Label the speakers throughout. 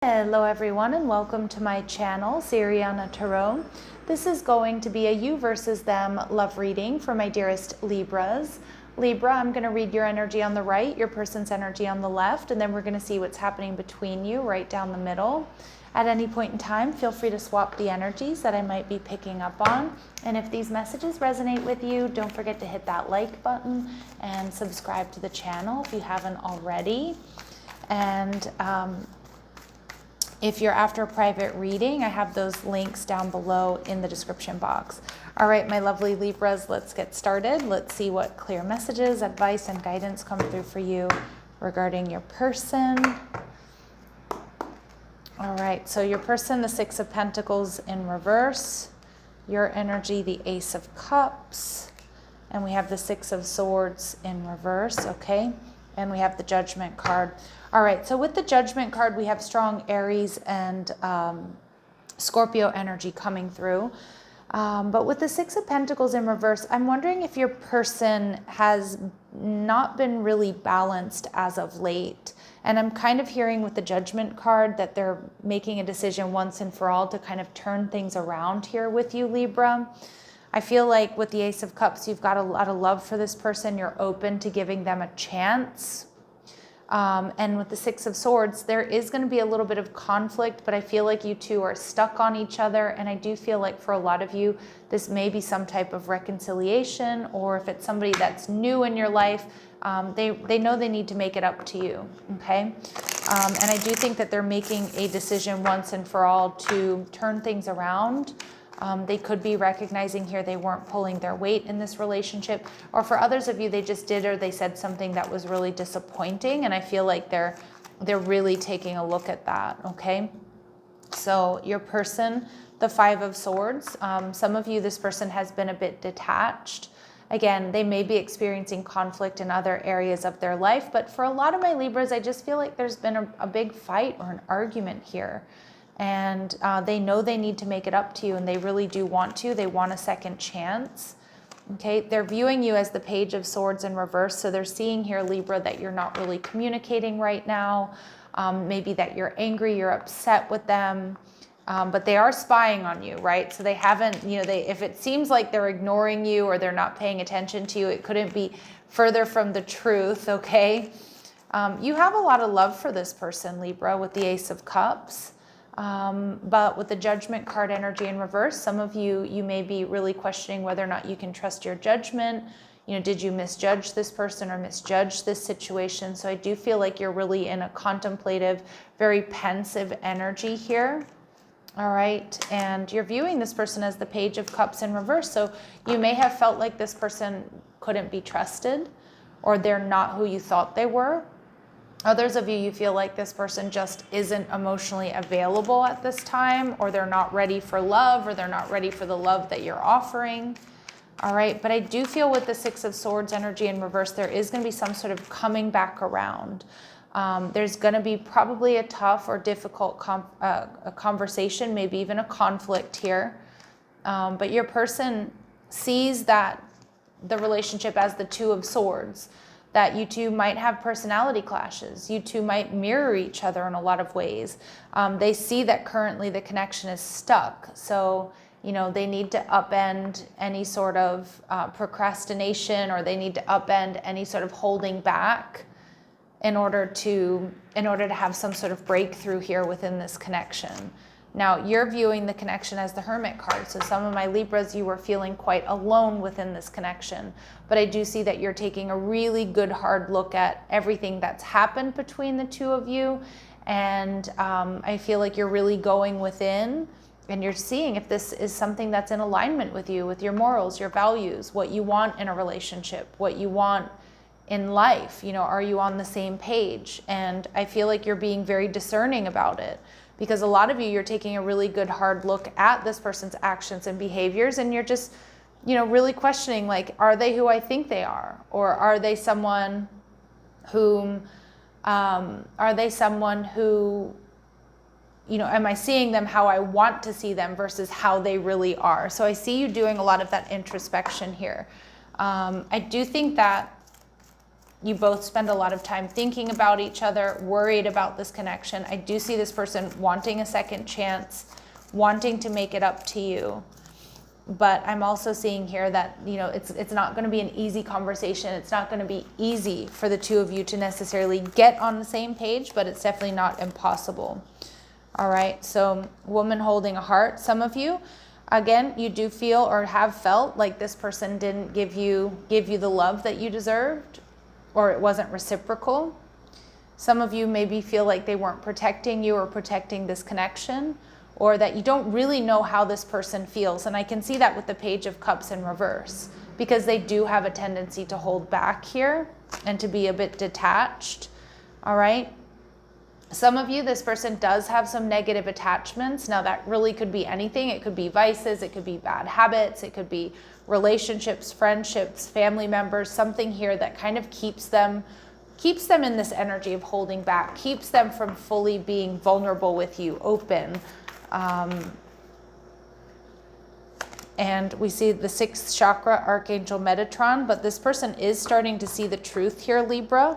Speaker 1: Hello everyone and welcome to my channel, Siriana Tarot. This is going to be a you versus them love reading for my dearest Libras. Libra, I'm going to read your energy on the right, your person's energy on the left, and then we're going to see what's happening between you right down the middle. At any point in time, feel free to swap the energies that I might be picking up on. And if these messages resonate with you, don't forget to hit that like button and subscribe to the channel if you haven't already. And if you're after a private reading, I have those links down below in the description box. All right, my lovely Libras, let's get started. Let's see what clear messages, advice, and guidance come through for you regarding your person. All right, so your person, the Six of Pentacles in reverse. Your energy, the Ace of Cups. And we have the Six of Swords in reverse, okay? And we have the Judgment card. All right, so with the Judgment card, we have strong Aries and Scorpio energy coming through. But with the Six of Pentacles in reverse, I'm wondering if your person has not been really balanced as of late. And I'm kind of hearing with the Judgment card that they're making a decision once and for all to kind of turn things around here with you, Libra. I feel like with the Ace of Cups, you've got a lot of love for this person. You're open to giving them a chance. And with the Six of Swords, there is going to be a little bit of conflict, but I feel like you two are stuck on each other. And I do feel like for a lot of you, this may be some type of reconciliation, or if it's somebody that's new in your life, they know they need to make it up to you, okay? And I do think that they're making a decision once and for all to turn things around. They could be recognizing here they weren't pulling their weight in this relationship, or for others of you, they just did or they said something that was really disappointing, and I feel like they're really taking a look at that, okay? So your person, the Five of Swords, some of you, this person has been a bit detached. Again, they may be experiencing conflict in other areas of their life, but for a lot of my Libras, I just feel like there's been a big fight or an argument here. And they know they need to make it up to you, and they really do want to. They want a second chance. Okay, they're viewing you as the Page of Swords in reverse. So they're seeing here, Libra, that you're not really communicating right now. Maybe that you're angry, you're upset with them. But they are spying on you, right? So they haven't, if it seems like they're ignoring you or they're not paying attention to you, it couldn't be further from the truth, okay? You have a lot of love for this person, Libra, with the Ace of Cups. But with the Judgment card energy in reverse, some of you may be really questioning whether or not you can trust your judgment. Did you misjudge this person or misjudge this situation? So I do feel like you're really in a contemplative, very pensive energy here. All right. And you're viewing this person as the Page of Cups in reverse. So you may have felt like this person couldn't be trusted, or they're not who you thought they were. Others of you, you feel like this person just isn't emotionally available at this time, or they're not ready for love, or they're not ready for the love that you're offering. All right, but I do feel with the Six of Swords energy in reverse, there is going to be some sort of coming back around. There's going to be probably a tough or difficult a conversation, maybe even a conflict here. But your person sees that the relationship as the Two of Swords, that you two might have personality clashes. You two might mirror each other in a lot of ways. They see that currently the connection is stuck. So, they need to upend any sort of procrastination, or they need to upend any sort of holding back in order to have some sort of breakthrough here within this connection. Now, you're viewing the connection as the Hermit card. So some of my Libras, you were feeling quite alone within this connection. But I do see that you're taking a really good hard look at everything that's happened between the two of you. And I feel like you're really going within, and you're seeing if this is something that's in alignment with you, with your morals, your values, what you want in a relationship, what you want in life. Are you on the same page? And I feel like you're being very discerning about it. Because a lot of you're taking a really good hard look at this person's actions and behaviors, and you're just, really questioning, like, are they who I think they are? Or are they someone who, am I seeing them how I want to see them versus how they really are? So I see you doing a lot of that introspection here. I do think that You both spend a lot of time thinking about each other, worried about this connection. I do see this person wanting a second chance, wanting to make it up to you. But I'm also seeing here that, you know, it's not going to be an easy conversation. It's not going to be easy for the two of you to necessarily get on the same page, but it's definitely not impossible. All right, so woman holding a heart. Some of you, again, you do feel or have felt like this person didn't give you the love that you deserved, or it wasn't reciprocal. Some of you maybe feel like they weren't protecting you or protecting this connection, or that you don't really know how this person feels. And I can see that with the Page of Cups in reverse, because they do have a tendency to hold back here and to be a bit detached. All right. Some of you, this person does have some negative attachments. Now that really could be anything. It could be vices, it could be bad habits, it could be relationships, friendships, family members, something here that kind of keeps them in this energy of holding back, keeps them from fully being vulnerable with you, open. And we see the 6th chakra, Archangel Metatron, but this person is starting to see the truth here, Libra.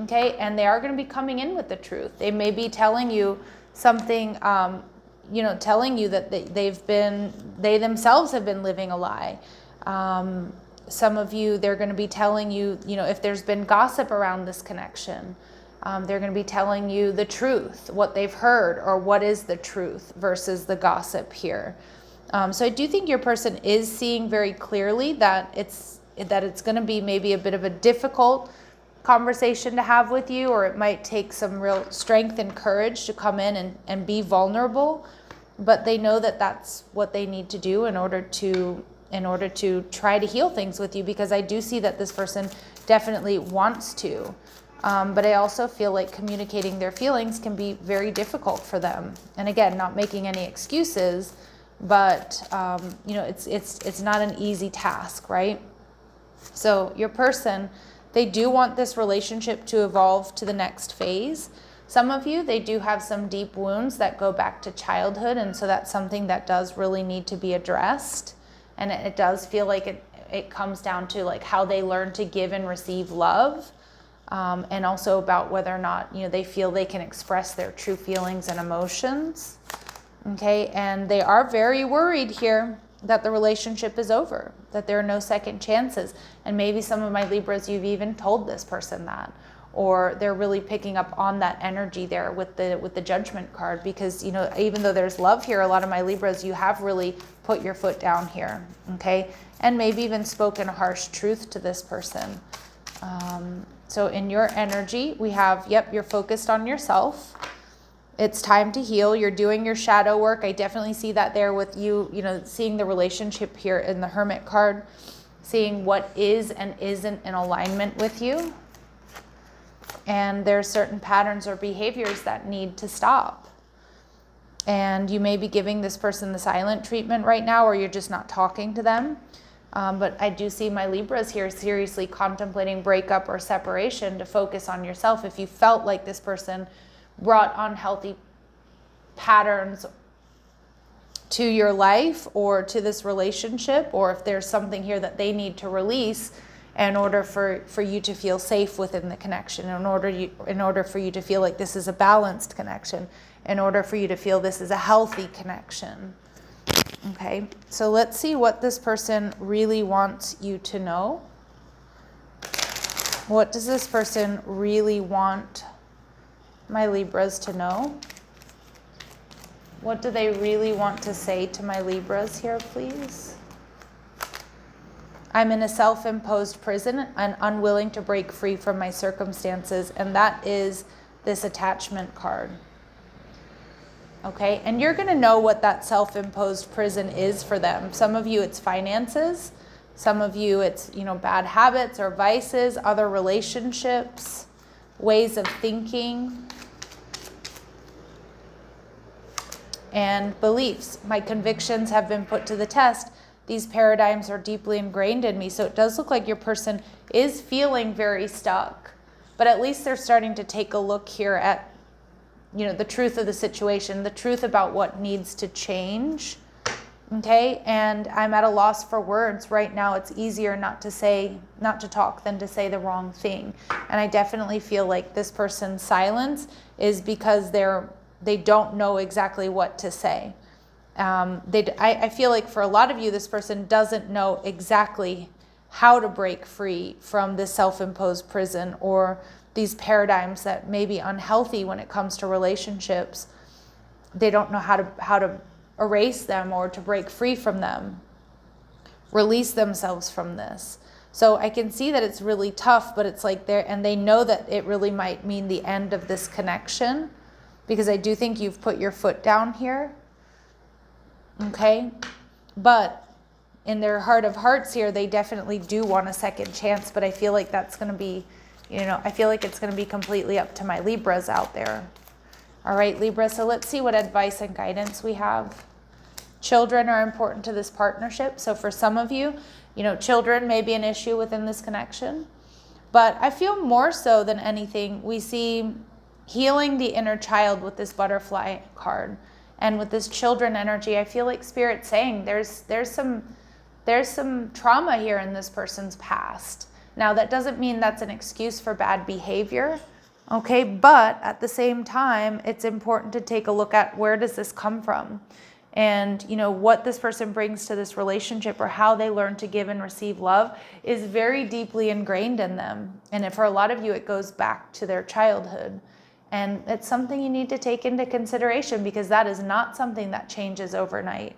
Speaker 1: Okay, and they are going to be coming in with the truth. They may be telling you something, telling you that they themselves have been living a lie. Some of you, they're going to be telling you, if there's been gossip around this connection, they're going to be telling you the truth, what they've heard, or what is the truth versus the gossip here. So I do think your person is seeing very clearly that it's going to be maybe a bit of a difficult conversation to have with you, or it might take some real strength and courage to come in and be vulnerable, but they know that that's what they need to do in order to try to heal things with you, because I do see that this person definitely wants to, but I also feel like communicating their feelings can be very difficult for them. And again, not making any excuses, but it's not an easy task, right? So your person, they do want this relationship to evolve to the next phase. Some of you, they do have some deep wounds that go back to childhood, and so that's something that does really need to be addressed. And it does feel like it comes down to like how they learn to give and receive love, and also about whether or not they feel they can express their true feelings and emotions. Okay, and they are very worried here that the relationship is over, that there are no second chances. And maybe some of my Libras, you've even told this person that, or they're really picking up on that energy there with the Judgment card, because even though there's love here, a lot of my Libras, you have really put your foot down here, okay, and maybe even spoken a harsh truth to this person. So in your energy, we have, you're focused on yourself. It's time to heal. You're doing your shadow work. I definitely see that there with you, seeing the relationship here in the Hermit card, seeing what is and isn't in alignment with you. And there's certain patterns or behaviors that need to stop. And you may be giving this person the silent treatment right now, or you're just not talking to them. But I do see my Libras here seriously contemplating breakup or separation to focus on yourself. If you felt like this person brought unhealthy patterns to your life or to this relationship, or if there's something here that they need to release in order for you to feel safe within the connection, in order for you to feel like this is a balanced connection, in order for you to feel this is a healthy connection. Okay, so let's see what this person really wants you to know. What does this person really want my Libras to know? What do they really want to say to my Libras here, please? I'm in a self-imposed prison and unwilling to break free from my circumstances, and that is this attachment card. Okay, and you're going to know what that self-imposed prison is for them. Some of you, it's finances. Some of you, it's, bad habits or vices, other relationships, ways of thinking, and beliefs. My convictions have been put to the test. These paradigms are deeply ingrained in me. So it does look like your person is feeling very stuck, but at least they're starting to take a look here at, the truth of the situation, the truth about what needs to change, Okay, and I'm at a loss for words right now. It's easier not to talk than to say the wrong thing. And I definitely feel like this person's silence is because they don't know exactly what to say. I feel like for a lot of you, this person doesn't know exactly how to break free from this self-imposed prison or these paradigms that may be unhealthy when it comes to relationships. They don't know how to erase them or to break free from them, release themselves from this. So I can see that it's really tough, but it's like they know that it really might mean the end of this connection, because I do think you've put your foot down here. Okay, but in their heart of hearts here, they definitely do want a second chance, but I feel like that's going to be, I feel like it's going to be completely up to my Libras out there. All right, Libra, so let's see what advice and guidance we have. Children are important to this partnership. So for some of you, children may be an issue within this connection. But I feel more so than anything, we see healing the inner child with this butterfly card. And with this children energy, I feel like Spirit's saying there's some trauma here in this person's past. Now, that doesn't mean that's an excuse for bad behavior. Okay, but at the same time, it's important to take a look at where does this come from, and what this person brings to this relationship or how they learn to give and receive love is very deeply ingrained in them. And for a lot of you, it goes back to their childhood, and it's something you need to take into consideration, because that is not something that changes overnight.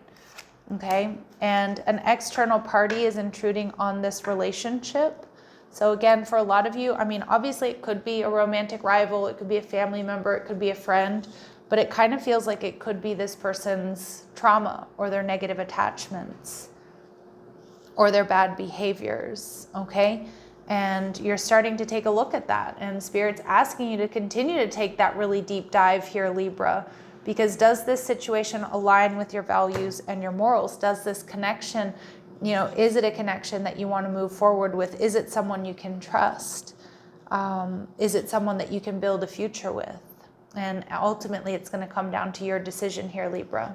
Speaker 1: Okay, and an external party is intruding on this relationship. So again, for a lot of you, obviously it could be a romantic rival, it could be a family member, it could be a friend, but it kind of feels like it could be this person's trauma or their negative attachments or their bad behaviors, okay? And you're starting to take a look at that, and Spirit's asking you to continue to take that really deep dive here, Libra, because does this situation align with your values and your morals? Does this connection, is it a connection that you want to move forward with? Is it someone you can trust? Is it someone that you can build a future with? And ultimately, it's going to come down to your decision here, Libra.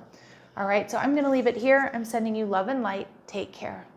Speaker 1: All right, so I'm going to leave it here. I'm sending you love and light. Take care.